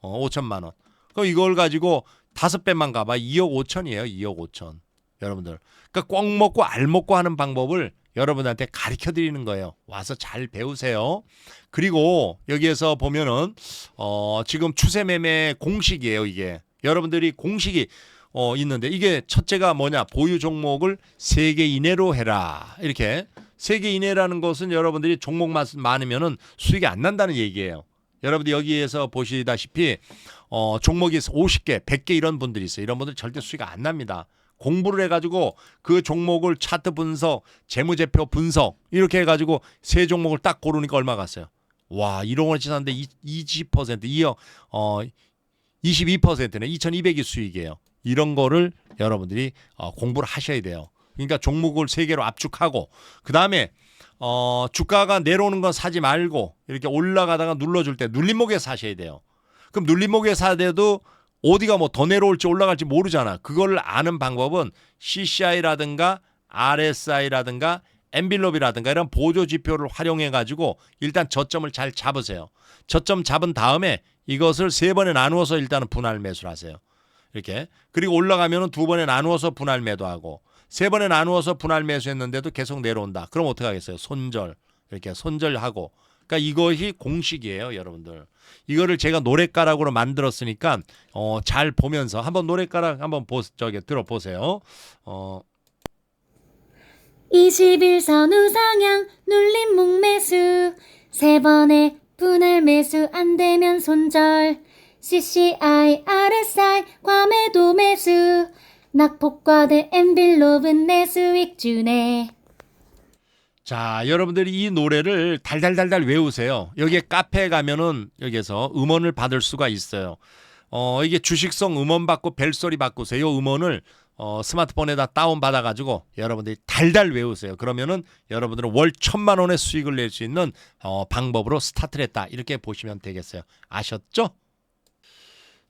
5천만 원. 그럼 이걸 가지고 5배만 가봐. 2억 5천이에요. 2억 5천. 여러분들. 그러니까 꽉 먹고 알 먹고 하는 방법을 여러분한테 가르쳐 드리는 거예요. 와서 잘 배우세요. 그리고 여기에서 보면은 지금 추세 매매 공식이에요, 이게. 여러분들이 공식이 있는데 이게 첫째가 뭐냐? 보유 종목을 3개 이내로 해라. 이렇게 3개 이내라는 것은 여러분들이 종목 많으면은 수익이 안 난다는 얘기예요. 여러분들 여기에서 보시다시피 종목이 50개, 100개 이런 분들이 있어요. 이런 분들 절대 수익이 안 납니다. 공부를 해가지고 그 종목을 차트 분석, 재무제표 분석 이렇게 해가지고 세 종목을 딱 고르니까 얼마 갔어요? 와, 1억 원어치 샀는데 20%, 2억 22%네. 2,200이 수익이에요. 이런 거를 여러분들이 공부를 하셔야 돼요. 그러니까 종목을 3개로 압축하고 그다음에 주가가 내려오는 건 사지 말고 이렇게 올라가다가 눌러줄 때 눌림목에 사셔야 돼요. 그럼 눌림목에 사대도 어디가 뭐 더 내려올지 올라갈지 모르잖아. 그걸 아는 방법은 CCI라든가 RSI라든가 엔빌롭이라든가 이런 보조 지표를 활용해 가지고 일단 저점을 잘 잡으세요. 저점 잡은 다음에 이것을 3번에 나누어서 일단은 분할 매수를 하세요. 이렇게. 그리고 올라가면은 2번에 나누어서 분할 매도하고 3번에 나누어서 분할 매수했는데도 계속 내려온다. 그럼 어떻게 하겠어요? 손절. 이렇게 손절하고. 그러니까 이것이 공식이에요, 여러분들. 이거를 제가 노랫가락으로 만들었으니까 잘 보면서 한번 노랫가락 한번 들어보세요. 21선 우상향 눌림목 매수 3번에 분할 매수 안되면 손절 CCI, RSI 과매도 매수 낙폭과대 엔빌롭은 내 수익 주네. 자, 여러분들이 이 노래를 달달달달 외우세요. 여기에 카페에 가면은 여기에서 음원을 받을 수가 있어요. 이게 주식성 음원 받고 벨소리 바꾸세요. 음원을 스마트폰에다 다운 받아가지고 여러분들이 달달 외우세요. 그러면은 여러분들은 월 1,000만 원의 수익을 낼 수 있는 방법으로 스타트를 했다. 이렇게 보시면 되겠어요. 아셨죠?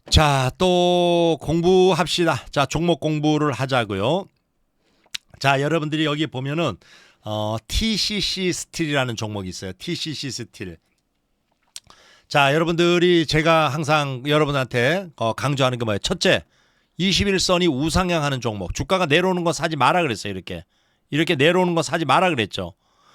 자, 또 공부합시다. 자, 종목 공부를 하자고요. 자, 여러분들이 여기 보면은 TCC 스틸이라는 종목이 있어요. TCC 스틸. 자, 여러분들이 제가 항상 여러분한테 강조하는 게 뭐예요? 첫째, 21선이 우상향하는 종목. 주가가 내려오는 거 사지 마라 그랬어요. 이렇게 내려오는 거 사지 마라 그랬죠.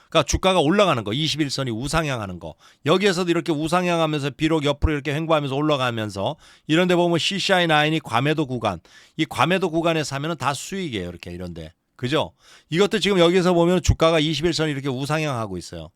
그러니까 주가가 올라가는 거, 21선이 우상향하는 거. 여기에서도 이렇게 우상향하면서 비록 옆으로 이렇게 횡보하면서 올라가면서 이런 데 보면 CCI9이 과매도 구간. 이 과매도 구간에 사면은 다 수익이에요. 이렇게 이런데. 그죠? 이것도 지금 여기서 보면 주가가 21선이 이렇게 우상향하고 있어요.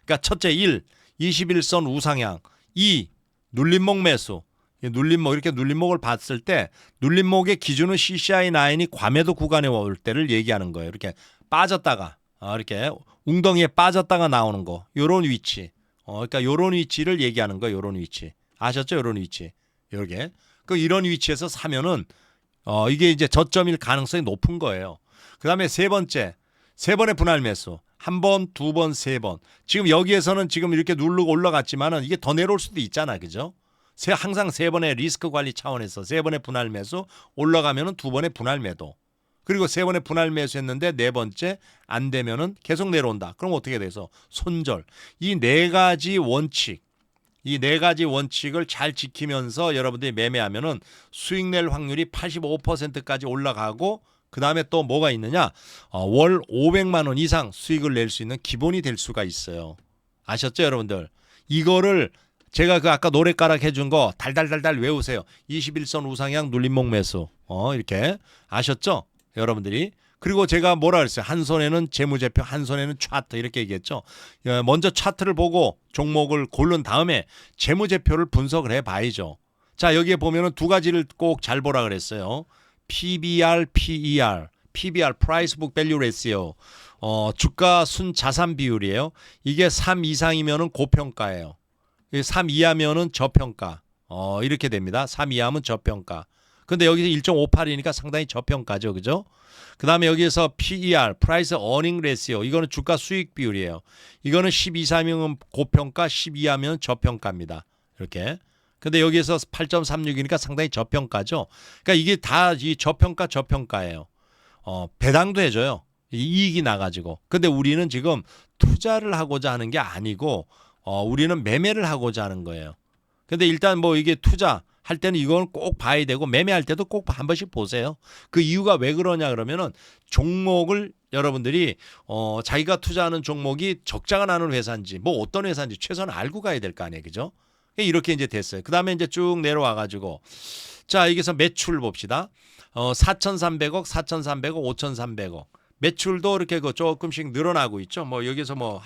그러니까 첫째 1, 21선 우상향. 2, 눌림목 매수. 눌림목 이렇게 눌림목을 봤을 때 눌림목의 기준은 CCI9이 과매도 구간에 올 때를 얘기하는 거예요. 이렇게 빠졌다가 이렇게 웅덩이에 빠졌다가 나오는 거. 요런 위치. 그러니까 요런 위치를 얘기하는 거예요. 요런 위치. 아셨죠? 요런 위치. 요렇게. 그 이런 위치에서 사면은 이게 이제 저점일 가능성이 높은 거예요. 그다음에 세 번의 분할 매수. 한 번, 2번, 3번. 지금 여기에서는 지금 이렇게 누르고 올라갔지만은 이게 더 내려올 수도 있잖아. 그죠? 항상 3번의 리스크 관리 차원에서 3번의 분할 매수 올라가면은 2번의 분할 매도. 그리고 3번의 분할 매수했는데 4번째 안 되면은 계속 내려온다. 그럼 어떻게 돼서 손절. 이 네 가지 원칙을 잘 지키면서 여러분들이 매매하면은 수익 낼 확률이 85%까지 올라가고 그 다음에 또 뭐가 있느냐? 월 500만 원 이상 수익을 낼 수 있는 기본이 될 수가 있어요. 아셨죠, 여러분들? 이거를 제가 그 아까 노래가락 해준 거 달달달달 외우세요. 21선 우상향 눌림목 매수. 이렇게 아셨죠, 여러분들이? 그리고 제가 뭐라 그랬어요? 한 손에는 재무제표, 한 손에는 차트 이렇게 얘기했죠. 먼저 차트를 보고 종목을 고른 다음에 재무제표를 분석을 해봐야죠. 자, 여기에 보면은 두 가지를 꼭 잘 보라 그랬어요. PBR, PER. PBR, Price Book Value Ratio. 주가 순 자산 비율이에요. 이게 3 이상이면은 고평가예요. 3 이하면은 저평가. 이렇게 됩니다. 3 이하면 저평가. 근데 여기서 1.58이니까 상당히 저평가죠. 그죠? 그 다음에 여기에서 PER, Price Earning Ratio. 이거는 주가 수익 비율이에요. 이거는 10 이상이면 고평가, 10 이하면 저평가입니다. 이렇게. 근데 여기에서 8.36이니까 상당히 저평가죠. 그러니까 이게 다 이 저평가예요. 배당도 해줘요. 이익이 나가지고. 근데 우리는 지금 투자를 하고자 하는 게 아니고, 우리는 매매를 하고자 하는 거예요. 근데 일단 뭐 이게 투자할 때는 이건 꼭 봐야 되고, 매매할 때도 꼭 한 번씩 보세요. 그 이유가 왜 그러냐 그러면은 종목을 여러분들이 자기가 투자하는 종목이 적자가 나는 회사인지 뭐 어떤 회사인지 최소한 알고 가야 될 거 아니에요. 그죠? 이렇게 이제 됐어요. 그 다음에 이제 쭉 내려와 가지고 자, 여기서 매출 봅시다. 4,300억, 4,300억, 5,300억. 매출도 이렇게 그 조금씩 늘어나고 있죠. 뭐 여기서 뭐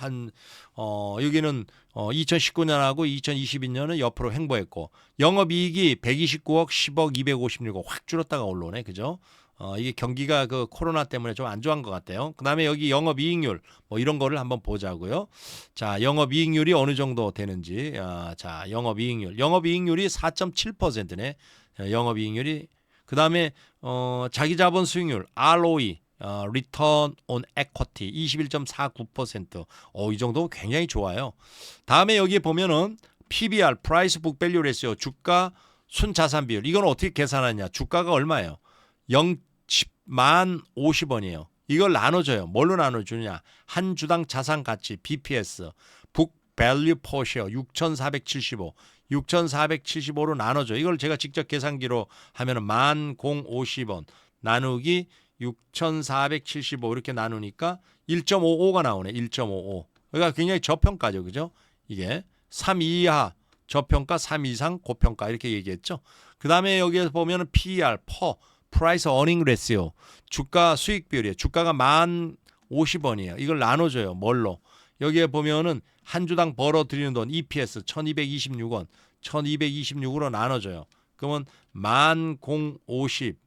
여기는 2019년하고 2022년은 옆으로 횡보했고, 영업이익이 129억, 10억, 256억 확 줄었다가 올라오네. 그죠? 이게 경기가 그 코로나 때문에 좀 안 좋아한 것 같아요. 그 다음에 여기 영업이익률 뭐 이런 거를 한번 보자고요. 자, 영업이익률이 어느 정도 되는지. 자, 영업이익률이 4.7%네. 영업이익률이. 그 다음에 자기 자본 수익률 ROE, Return on Equity 21.49%. 이 정도 굉장히 좋아요. 다음에 여기에 보면은 PBR, Price Book Value Ratio, 주가 순자산 비율. 이건 어떻게 계산하냐? 주가가 얼마예요? 10만 50원이에요. 이걸 나눠줘요. 뭘로 나눠주냐? 한 주당 자산 가치 BPS, Book Value Per Share 6,475로 나눠줘. 이걸 제가 직접 계산기로 하면은 1050원 나누기 6,475 이렇게 나누니까 1.55가 나오네. 1.55. 그러니까 굉장히 저평가죠. 그죠? 이게 3 이하 저평가, 3 이상 고평가 이렇게 얘기했죠. 그 다음에 여기에서 보면은 PER, Price Earning Ratio, 주가 수익 비율이에요. 주가가 1050원이에요. 이걸 나눠줘요. 뭘로? 여기에 보면은 한 주당 벌어들이는 돈 EPS 1226원, 1226으로 나눠줘요. 그러면 1050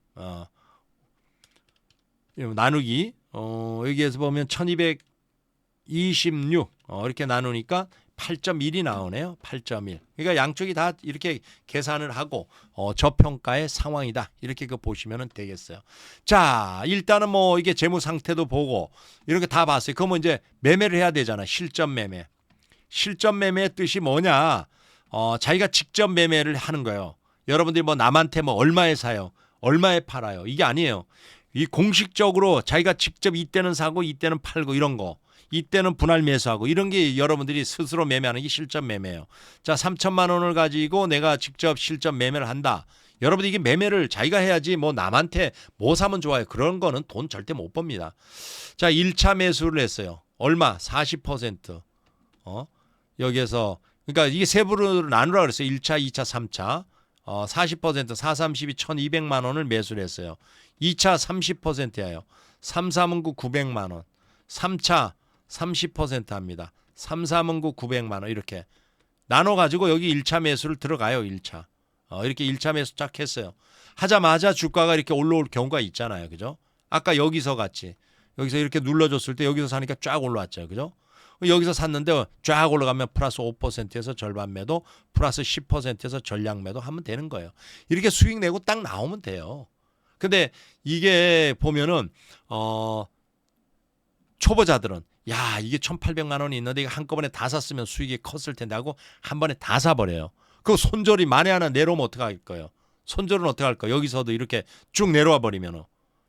나누기 여기에서 보면 1226 이렇게 나누니까 8.1이 나오네요. 8.1. 그러니까 양쪽이 다 이렇게 계산을 하고 저평가의 상황이다. 이렇게 보시면 되겠어요. 자, 일단은 뭐 이게 재무 상태도 보고 이렇게 다 봤어요. 그러면 이제 매매를 해야 되잖아. 실전 매매. 실전 매매의 뜻이 뭐냐? 자기가 직접 매매를 하는 거예요. 여러분들이 뭐 남한테 뭐 얼마에 사요? 얼마에 팔아요? 이게 아니에요. 이 공식적으로 자기가 직접 이때는 사고 이때는 팔고 이런 거. 이때는 분할 매수하고 이런 게 여러분들이 스스로 매매하는 게 실전 매매예요. 자, 3천만 원을 가지고 내가 직접 실전 매매를 한다. 여러분들 이게 매매를 자기가 해야지 뭐 남한테 뭐 사면 좋아요. 그런 거는 돈 절대 못 법니다. 자, 1차 매수를 했어요. 얼마? 40%. 여기에서 그러니까 이게 세부로 나누라 그랬어요. 1차, 2차, 3차. 40% 4, 32, 1200만 원을 매수를 했어요. 2차 30%예요. 3, 3은 9, 900만 원. 3차 30% 합니다. 3, 3은 9, 900만 원 이렇게 나눠가지고 여기 1차 매수를 들어가요. 1차. 이렇게 1차 매수 쫙 했어요. 하자마자 주가가 이렇게 올라올 경우가 있잖아요. 그죠? 아까 여기서 같이. 여기서 이렇게 눌러줬을 때 여기서 사니까 쫙 올라왔죠. 그죠? 여기서 샀는데 쫙 올라가면 플러스 5%에서 절반 매도, 플러스 10%에서 전량 매도 하면 되는 거예요. 이렇게 수익 내고 딱 나오면 돼요. 근데 이게 보면은 초보자들은 야, 이게 1,800만 원이 있는데 이거 한꺼번에 다 샀으면 수익이 컸을 텐데 하고 한 번에 다 사버려요. 그 손절이 만에 하나 내려오면 어떡할 거예요? 손절은 어떻게 할 거예요? 여기서도 이렇게 쭉 내려와 버리면은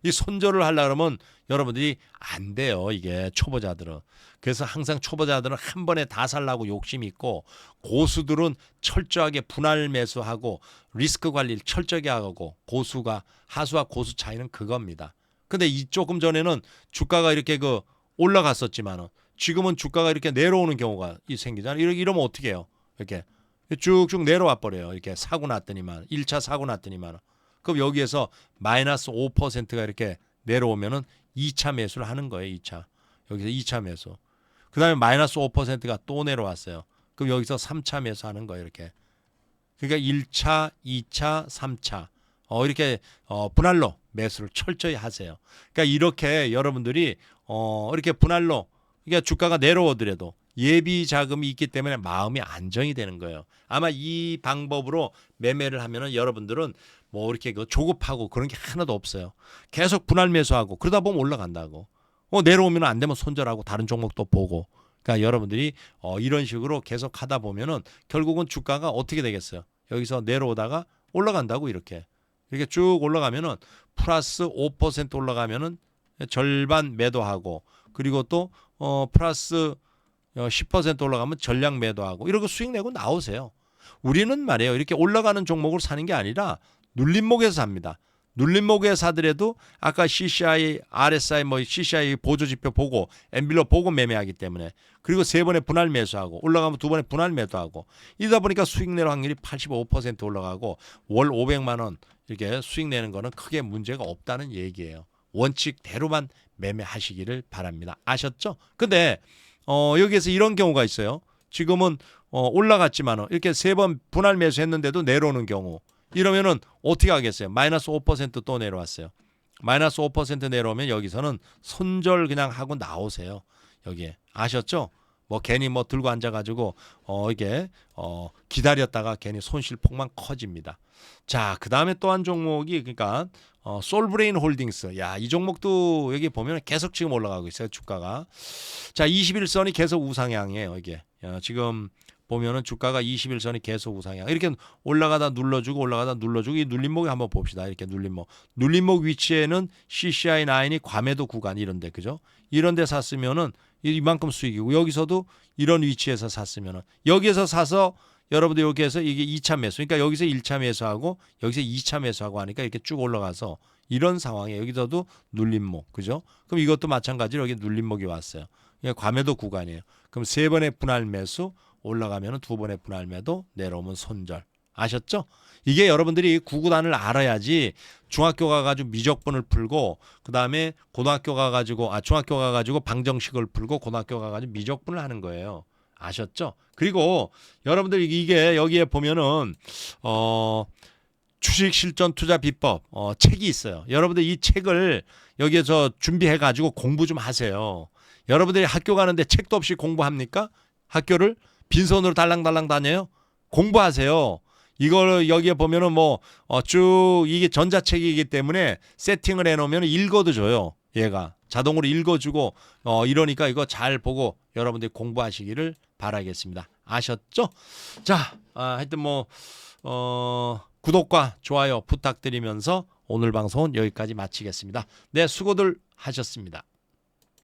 이 손절을 하려고 그러면 여러분들이 안 돼요. 이게 초보자들은. 그래서 항상 초보자들은 한 번에 다 살라고 욕심이 있고, 고수들은 철저하게 분할 매수하고 리스크 관리를 철저하게 하고, 하수와 고수 차이는 그겁니다. 근데 이 조금 전에는 주가가 이렇게 올라갔었지만은 지금은 주가가 이렇게 내려오는 경우가 생기잖아요. 이러면 어떻게 해요? 이렇게 쭉쭉 내려와 버려요. 이렇게 사고 났더니만 1차 사고 났더니만 그럼 여기에서 마이너스 5%가 이렇게 내려오면은 2차 매수를 하는 거예요. 2차. 여기서 2차 매수. 그다음에 마이너스 5%가 또 내려왔어요. 그럼 여기서 3차 매수하는 거예요. 이렇게. 그러니까 1차, 2차, 3차. 이렇게 분할로 매수를 철저히 하세요. 그러니까 이렇게 여러분들이 이렇게 분할로 그러니까 주가가 내려오더라도 예비 자금이 있기 때문에 마음이 안정이 되는 거예요. 아마 이 방법으로 매매를 하면은 여러분들은 뭐 이렇게 조급하고 그런 게 하나도 없어요. 계속 분할 매수하고 그러다 보면 올라간다고. 내려오면 안 되면 손절하고 다른 종목도 보고. 그러니까 여러분들이 이런 식으로 계속 하다 보면은 결국은 주가가 어떻게 되겠어요? 여기서 내려오다가 올라간다고 이렇게 쭉 올라가면은 플러스 5% 올라가면은 절반 매도하고 그리고 또 플러스 10% 올라가면 전량 매도하고 이러고 수익 내고 나오세요. 우리는 말이에요. 이렇게 올라가는 종목을 사는 게 아니라 눌림목에서 삽니다. 눌림목에 사더라도 아까 CCI, RSI, CCI 보조지표 보고 엔빌로 보고 매매하기 때문에 그리고 세 번의 분할 매수하고 올라가면 두 번의 분할 매도하고 이러다 보니까 수익 낼 확률이 85% 올라가고 월 500만 원 이렇게 수익 내는 거는 크게 문제가 없다는 얘기예요. 원칙대로만 매매하시기를 바랍니다. 아셨죠? 근데 여기에서 이런 경우가 있어요. 지금은 올라갔지만 이렇게 세 번 분할 매수했는데도 내려오는 경우 이러면은 어떻게 하겠어요? 마이너스 5% 또 내려왔어요. 마이너스 5% 내려오면 여기서는 손절 그냥 하고 나오세요. 여기에 아셨죠? 뭐 괜히 뭐 들고 앉아가지고 이게 기다렸다가 괜히 손실폭만 커집니다. 자, 그 다음에 또 한 종목이 그러니까 솔브레인 홀딩스. 야, 이 종목도 여기 보면 계속 지금 올라가고 있어요. 주가가. 자, 21선이 계속 우상향이에요. 이게 지금 보면은 주가가 21선이 계속 우상향. 이렇게 올라가다 눌러주고 올라가다 눌러주고 이 눌림목에 한번 봅시다. 이렇게 눌림목. 눌림목 위치에는 CCI 9이 과매도 구간 이런데 그죠? 이런데 샀으면은 이만큼 수익이고 여기서도 이런 위치에서 샀으면은 여기에서 사서 여러분들 여기에서 이게 2차 매수. 그러니까 여기서 1차 매수하고 여기서 2차 매수하고 하니까 이렇게 쭉 올라가서 이런 상황에 여기서도 눌림목. 그죠? 그럼 이것도 마찬가지로 여기 눌림목이 왔어요. 그러니까 과매도 구간이에요. 그럼 세 번의 분할 매수 올라가면 두 번의 분할 매도 내려오면 손절. 아셨죠? 이게 여러분들이 구구단을 알아야지 중학교 가가지고 미적분을 풀고 그다음에 고등학교 가가지고 중학교 가가지고 방정식을 풀고 고등학교 가가지고 미적분을 하는 거예요. 아셨죠? 그리고 여러분들 이게 여기에 보면은 주식 실전 투자 비법 책이 있어요. 여러분들 이 책을 여기에서 준비해 가지고 공부 좀 하세요. 여러분들이 학교 가는데 책도 없이 공부합니까? 학교를 빈손으로 달랑달랑 다녀요? 공부하세요. 이걸 여기에 보면은 쭉 이게 전자책이기 때문에 세팅을 해놓으면 읽어도 줘요. 얘가 자동으로 읽어주고 이러니까 이거 잘 보고 여러분들이 공부하시기를 바라겠습니다. 아셨죠? 자, 하여튼 구독과 좋아요 부탁드리면서 오늘 방송은 여기까지 마치겠습니다. 네, 수고들 하셨습니다.